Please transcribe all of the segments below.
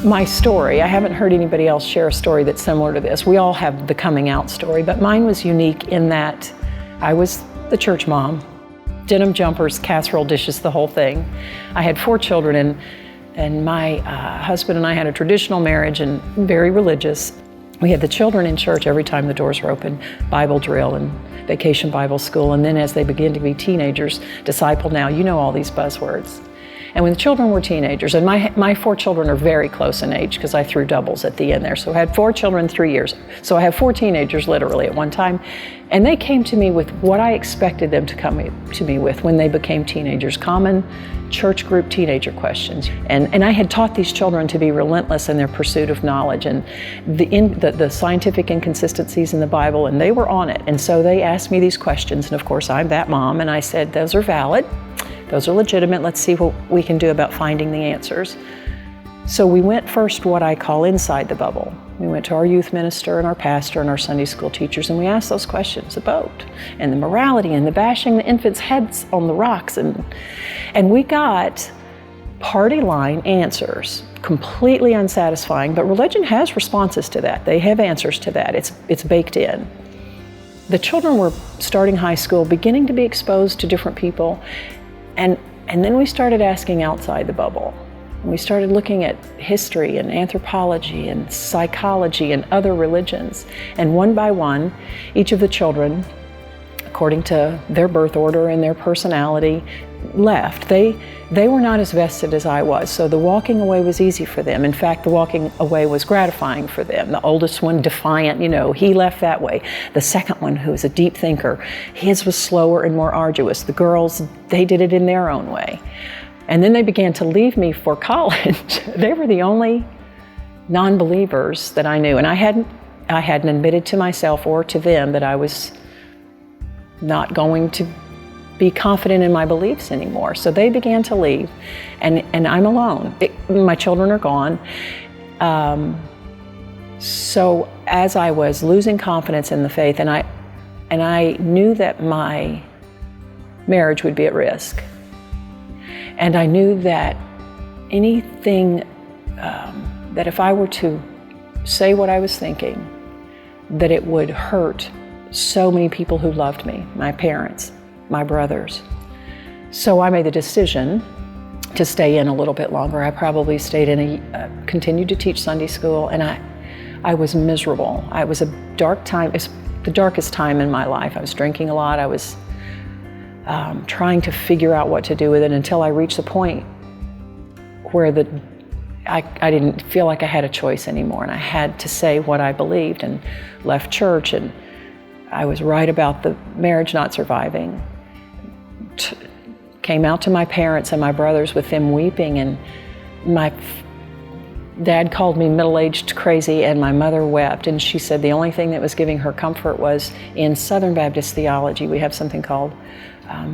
My story, I haven't heard anybody else share a story that's similar to this. We all have the coming out story, but mine was unique in that I was the church mom. Denim jumpers, casserole dishes, the whole thing. I had 4 children, and my husband and I had a traditional marriage and very religious. We had the children in church every time the doors were open, Bible drill and vacation Bible school, and then as they begin to be teenagers, disciple now, you know all these buzzwords. And when the children were teenagers, and my 4 children are very close in age because I threw doubles at the end there. So I had 4 children, 3 years. So I have 4 teenagers literally at one time. And they came to me with what I expected them to come to me with when they became teenagers, common church group teenager questions. And I had taught these children to be relentless in their pursuit of knowledge and the scientific inconsistencies in the Bible, and they were on it. And so they asked me these questions, and of course I'm that mom, and I said, those are valid. Those are legitimate. Let's see what we can do about finding the answers. So we went first what I call inside the bubble. We went to our youth minister and our pastor and our Sunday school teachers, and we asked those questions about and the morality and the bashing the infants' heads on the rocks. And we got party line answers, completely unsatisfying, but religion has responses to that. They have answers to that. It's baked in. The children were starting high school, beginning to be exposed to different people. And then we started asking outside the bubble. We started looking at history and anthropology and psychology and other religions. And one by one, each of the children, according to their birth order and their personality, left. They were not as vested as I was, so the walking away was easy for them. In fact, the walking away was gratifying for them. The oldest one, defiant, he left that way. The second one, who was a deep thinker, his was slower and more arduous. The girls, they did it in their own way. And then they began to leave me for college. They were the only non-believers that I knew, and I hadn't admitted to myself or to them that I was not going to be confident in my beliefs anymore. So they began to leave, and I'm alone. My children are gone. So as I was losing confidence in the faith, and I knew that my marriage would be at risk, and I knew that anything that if I were to say what I was thinking, that it would hurt so many people who loved me, my parents, my brothers. So I made the decision to stay in a little bit longer. I probably stayed in continued to teach Sunday school, and I was miserable. It was a dark time. It's the darkest time in my life. I was drinking a lot. I was trying to figure out what to do with it until I reached the point where I didn't feel like I had a choice anymore, and I had to say what I believed, and left church, and I was right about the marriage not surviving. Came out to my parents and my brothers with them weeping, and my dad called me middle-aged crazy, and my mother wept, and she said the only thing that was giving her comfort was in Southern Baptist theology, we have something called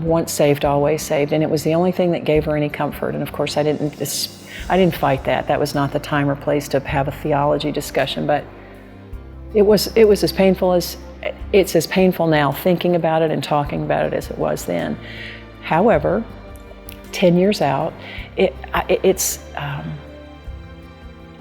once saved, always saved, and it was the only thing that gave her any comfort. And of course I didn't fight that. That was not the time or place to have a theology discussion, but it was as painful as it's as painful now thinking about it and talking about it as it was then. However, 10 years out,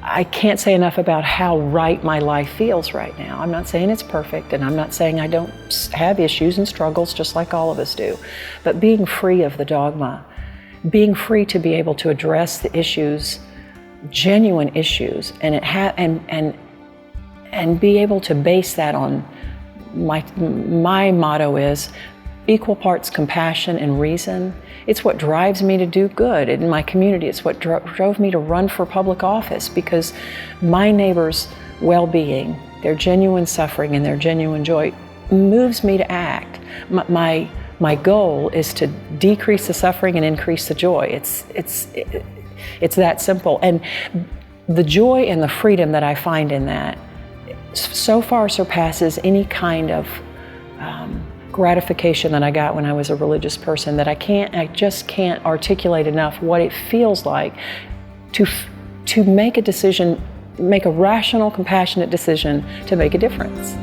I can't say enough about how right my life feels right now. I'm not saying it's perfect, and I'm not saying I don't have issues and struggles just like all of us do, but being free of the dogma, being free to be able to address the issues, genuine issues, and be able to base that on my motto is equal parts compassion and reason. It's what drives me to do good in my community. It's what drove me to run for public office, because my neighbors' well-being, their genuine suffering and their genuine joy moves me to act. My goal is to decrease the suffering and increase the joy. It's that simple. And the joy and the freedom that I find in that so far surpasses any kind of gratification that I got when I was a religious person, that I just can't articulate enough what it feels like to make a decision, make a rational, compassionate decision to make a difference.